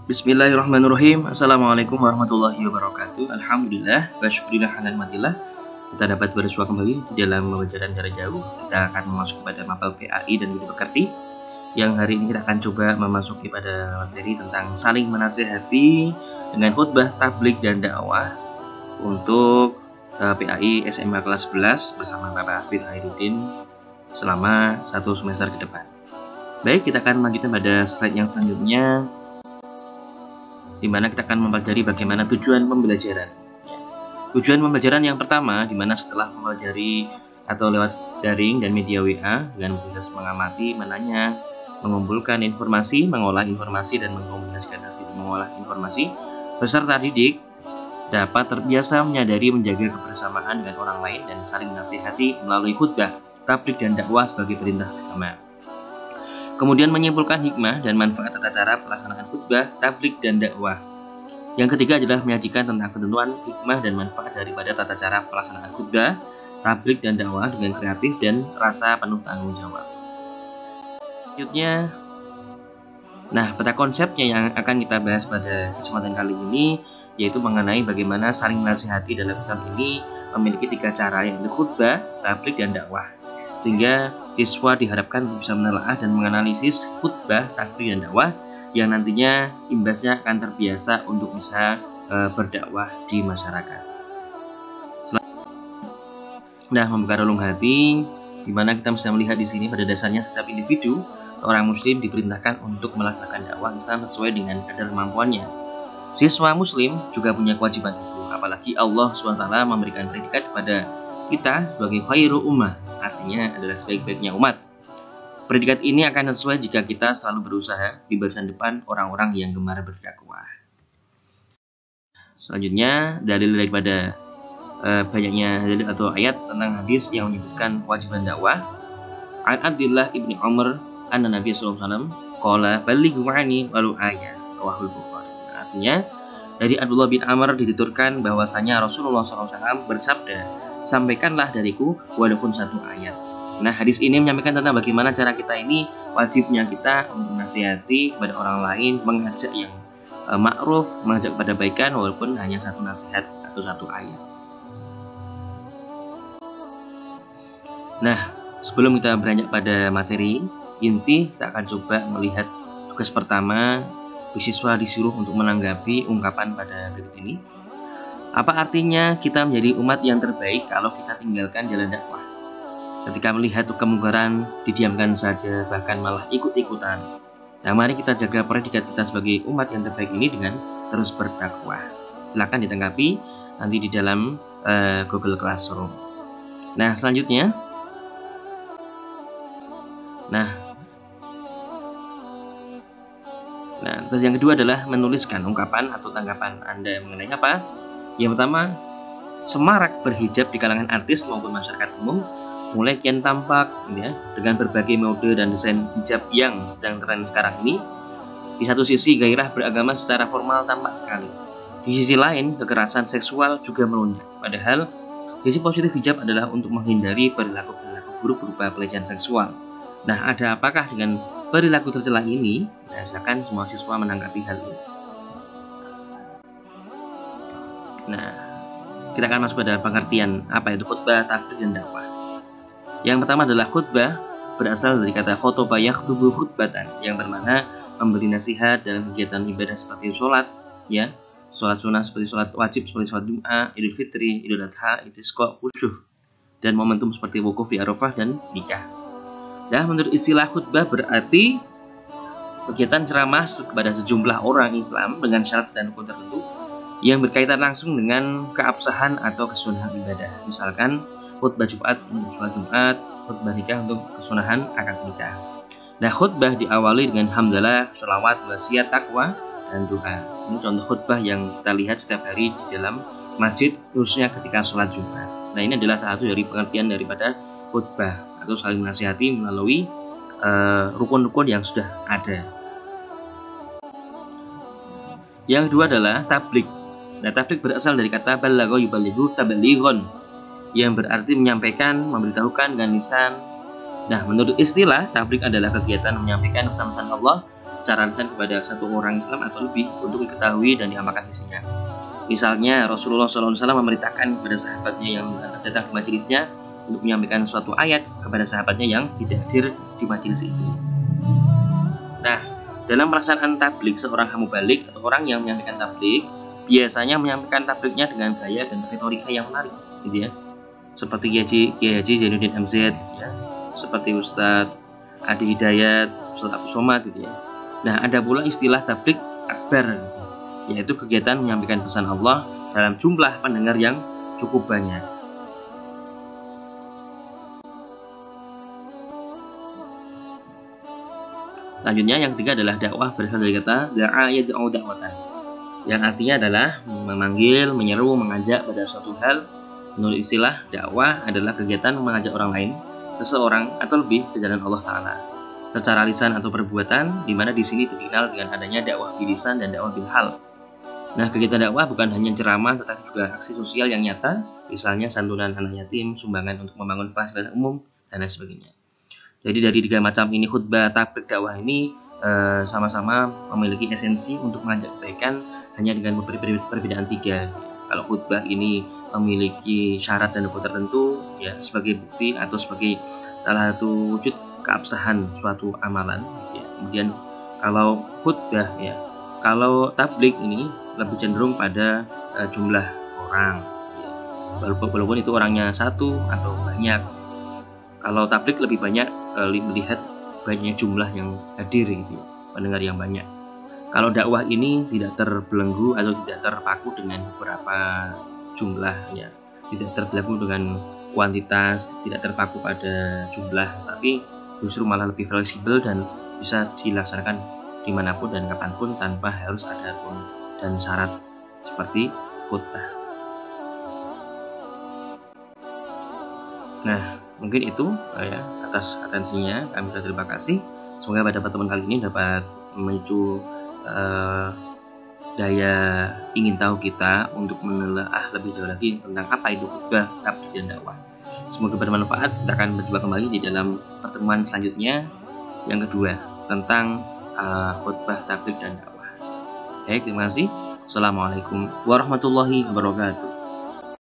Bismillahirrahmanirrahim. Assalamualaikum warahmatullahi wabarakatuh. Alhamdulillah wa syukurillah ala nikmatillah. Kita dapat bersua kembali di dalam pembelajaran jarak jauh. Kita akan memasuki pada mapel PAI dan Budi Pekerti. Yang hari ini kita akan coba memasuki pada materi tentang saling menasihati dengan khutbah, tablik dan dakwah untuk PAI SMA kelas 11 bersama Bapak Hafid Khairuddin selama 1 semester ke depan. Baik, kita akan melanjutkan pada slide yang selanjutnya, di mana kita akan mempelajari bagaimana tujuan pembelajaran. Tujuan pembelajaran yang pertama, di mana setelah mempelajari atau lewat daring dan media WA dengan proses mengamati, menanya, mengumpulkan informasi, mengolah informasi dan mengkomunikasikan hasil mengolah informasi, peserta didik dapat terbiasa menyadari menjaga kebersamaan dengan orang lain dan saling nasihati melalui khutbah, tablik dan dakwah sebagai perintah agama. Kemudian menyimpulkan hikmah dan manfaat tata cara pelaksanaan khutbah, tablik, dan dakwah. Yang ketiga adalah menyajikan tentang ketentuan hikmah dan manfaat daripada tata cara pelaksanaan khutbah, tablik, dan dakwah dengan kreatif dan rasa penuh tanggung jawab. Selanjutnya, peta konsepnya yang akan kita bahas pada kesempatan kali ini yaitu mengenai bagaimana saling menasihati dalam Islam ini memiliki 3 cara, yaitu khutbah, tablik, dan dakwah. Sehingga siswa diharapkan bisa menelaah dan menganalisis khutbah, tablik, dan dakwah yang nantinya imbasnya akan terbiasa untuk bisa berdakwah di masyarakat. Membuka relung hati, di mana kita bisa melihat di sini pada dasarnya setiap individu orang muslim diperintahkan untuk melaksanakan dakwah Islam sesuai dengan kadar kemampuannya. Siswa muslim juga punya kewajiban itu, apalagi Allah SWT memberikan predikat kepada kita sebagai khairu ummah, artinya adalah sebaik-baiknya umat. Predikat ini akan sesuai jika kita selalu berusaha di barisan depan orang-orang yang gemar berdakwah. Selanjutnya, dalil daripada banyaknya dalil atau ayat tentang hadis yang menyebutkan kewajiban dakwah. An Abdullah ibni Umar anna Nabi sallallahu alaihi wasallam qala ballighu anni walau ayat, rawahul Bukhari. Artinya, dari Abdullah bin Amr dituturkan bahwasanya Rasulullah SAW bersabda, sampaikanlah dariku walaupun 1 ayat. Hadis ini menyampaikan tentang bagaimana cara kita ini, wajibnya kita untuk menasihati kepada orang lain, mengajak yang ma'ruf, mengajak kepada kebaikan walaupun hanya 1 nasihat atau 1 ayat. Sebelum kita beranjak pada materi inti, kita akan coba melihat tugas pertama. Siswa disuruh untuk menanggapi ungkapan pada berikut ini. Apa artinya kita menjadi umat yang terbaik kalau kita tinggalkan jalan dakwah? Ketika melihat kemungkaran, didiamkan saja, bahkan malah ikut-ikutan. Mari kita jaga predikat kita sebagai umat yang terbaik ini dengan terus berdakwah. Silakan ditanggapi nanti di dalam Google Classroom. Selanjutnya, tugas yang kedua adalah menuliskan ungkapan atau tanggapan Anda mengenai apa? Yang pertama, semarak berhijab di kalangan artis maupun masyarakat umum mulai kian tampak dengan berbagai mode dan desain hijab yang sedang tren sekarang ini. Di satu sisi gairah beragama secara formal tampak sekali. Di sisi lain kekerasan seksual juga melonjak. Padahal sisi positif hijab adalah untuk menghindari perilaku-perilaku buruk berupa pelecehan seksual. Ada apakah dengan perilaku tercela ini? Silakan semua siswa menanggapi hal ini. Kita akan masuk pada pengertian apa itu khutbah, tablik, dan dakwah. Yang pertama adalah khutbah berasal dari kata khotoba yakhtubu khutbatan, yang bermakna memberi nasihat dalam kegiatan ibadah seperti sholat, sholat sunnah seperti sholat wajib seperti sholat Jum'ah, Idul Fitri, Idul Adha, Istisqa, Khusyuf, dan momentum seperti wukuf di Arafah dan nikah. Menurut istilah khutbah berarti kegiatan ceramah kepada sejumlah orang Islam dengan syarat dan rukun tertentu yang berkaitan langsung dengan keabsahan atau kesunahan ibadah. Misalkan khutbah Jumat untuk sholat Jumat, khutbah nikah untuk kesunahan akad nikah. Khutbah diawali dengan hamdalah, sholawat, wasiat, takwa, dan doa. Ini contoh khutbah yang kita lihat setiap hari di dalam masjid, khususnya ketika sholat Jumat. Ini adalah salah satu dari pengertian daripada khutbah atau saling menasihati melalui rukun-rukun yang sudah ada. Yang kedua adalah tablik. Tablik berasal dari kata balagha yubalighu tablighon, yang berarti menyampaikan, memberitahukan dengan lisan. Menurut istilah, tablik adalah kegiatan menyampaikan pesan-pesan Allah secara lisan kepada satu orang Islam atau lebih untuk diketahui dan diamalkan isinya. Misalnya Rasulullah SAW memerintahkan kepada sahabatnya yang datang ke majelisnya untuk menyampaikan suatu ayat kepada sahabatnya yang tidak hadir di majelis itu. Nah, dalam pelaksanaan tablik, seorang hamubalik atau orang yang menyampaikan tablik biasanya menyampaikan tabliknya dengan gaya dan retorika yang menarik, gitu ya. Seperti Kiai Haji Zainuddin MZ, gitu ya. Seperti Ustadz Adi Hidayat, Ustadz Abdul Somad, gitu ya. Nah, ada pula istilah tablik akbar, gitu, yaitu kegiatan menyampaikan pesan Allah dalam jumlah pendengar yang cukup banyak. Selanjutnya yang ketiga adalah dakwah berasal dari kata da'a yad'u da'watan, yang artinya adalah memanggil, menyeru, mengajak pada suatu hal. Menurut istilah, dakwah adalah kegiatan mengajak orang lain, seseorang atau lebih ke jalan Allah Ta'ala secara lisan atau perbuatan, di mana di sini terkenal dengan adanya dakwah bil lisan dan dakwah bil hal. Nah, kegiatan dakwah bukan hanya ceramah tetapi juga aksi sosial yang nyata, misalnya santunan anak yatim, sumbangan untuk membangun fasilitas umum, dan lain sebagainya. Jadi dari 3 macam ini khutbah tablik dakwah ini sama-sama memiliki esensi untuk mengajak kebaikan, hanya dengan perbedaan 3. Kalau khutbah ini memiliki syarat dan rukun tertentu, ya sebagai bukti atau sebagai salah satu wujud keabsahan suatu amalan, ya. Kemudian kalau khutbah, ya, kalau tablik ini lebih cenderung pada jumlah orang, ya. Walaupun itu orangnya satu atau banyak. Kalau tablik lebih banyak melihat banyaknya jumlah yang hadir, gitu, pendengar yang banyak. Kalau dakwah ini tidak terbelenggu atau tidak terpaku dengan beberapa jumlah, ya, tidak terbelenggu dengan kuantitas, tidak terpaku pada jumlah, tapi justru malah lebih fleksibel dan bisa dilaksanakan dimanapun dan kapanpun tanpa harus ada rukun dan syarat seperti khutbah. Nah, mungkin itu ya atas atensinya. Kami sudah terima kasih. Semoga pada pertemuan kali ini dapat memicu daya ingin tahu kita untuk menelaah lebih jauh lagi tentang apa itu khutbah, tablik, dan dakwah. Semoga bermanfaat. Kita akan berjumpa kembali di dalam pertemuan selanjutnya yang kedua tentang khutbah, tablik, dan dakwah. Baik, terima kasih. Assalamualaikum warahmatullahi wabarakatuh.